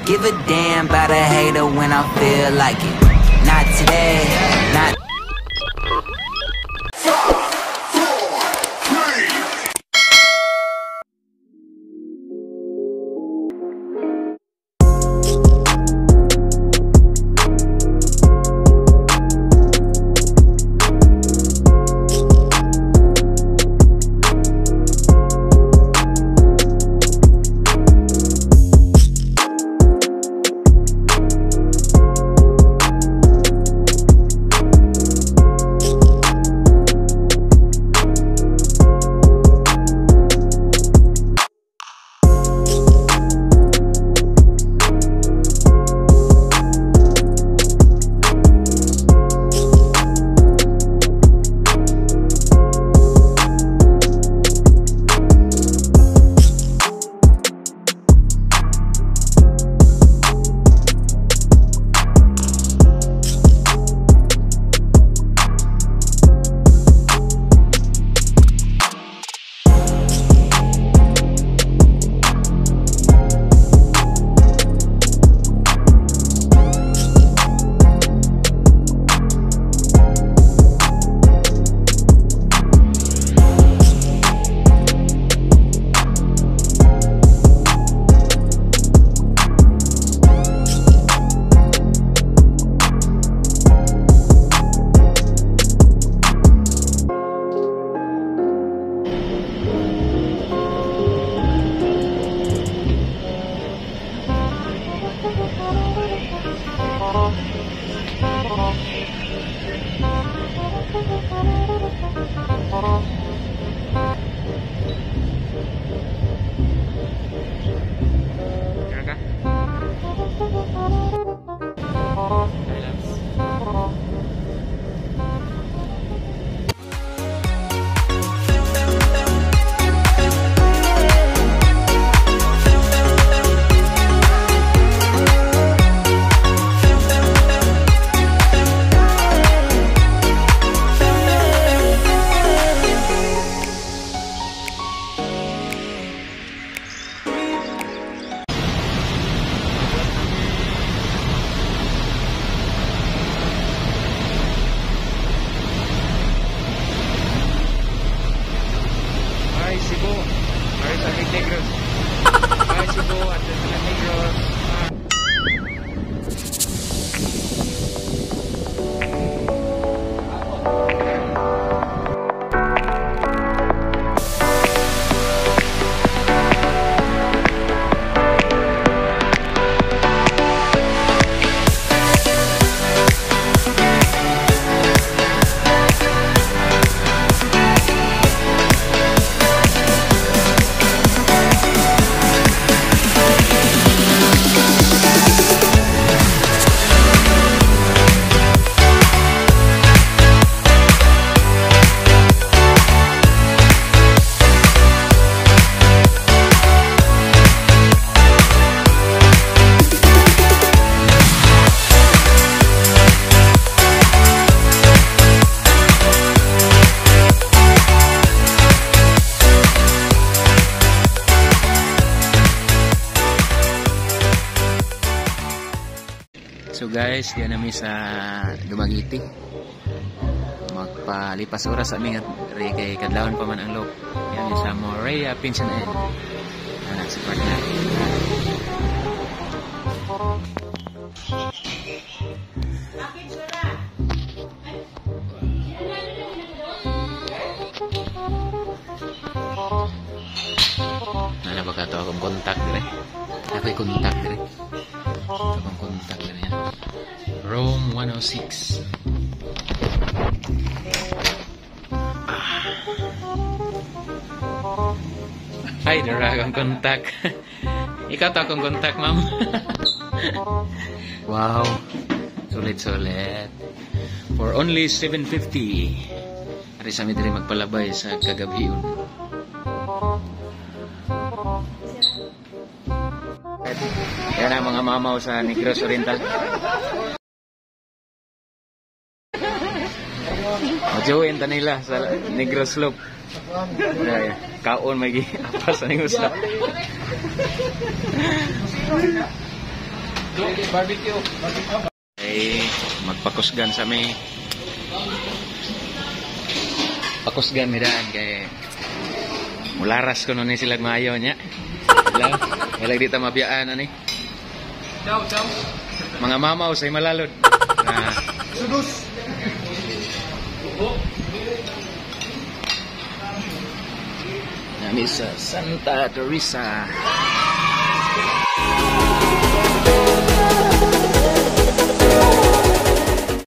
give a damn about a hater when I feel like it. Not today, not So guys, diyan namin sa Dumaguete. Magpalipas oras kami kay kadlawon pa man ang loob. Yan sa Morea Pinsan-Ayan. Si partner. Ano ba ka ito akong contact dire? Ako'y contact dire. Ito akong contact dire yan. Rome 106. Ay, dara akong contact. Ikaw ito akong contact, ma'am. Wow. Sulit-sulit. For only 750. Ari sa amin rin magpalabay sa kagabi yun. Yan ang mga mamaw sa Negros Oriental. Majuin ta nila sa Negros Slope. Kaon may apas sa Negros Slope. Barbecue. Ay, magpakusgan sa may pakusgan midaan kay mularas ko nun sila maayo niya. Wala dito mabiyaan ani. Mga mamaw say malalod. Sudus. Nami sa Santa Teresa.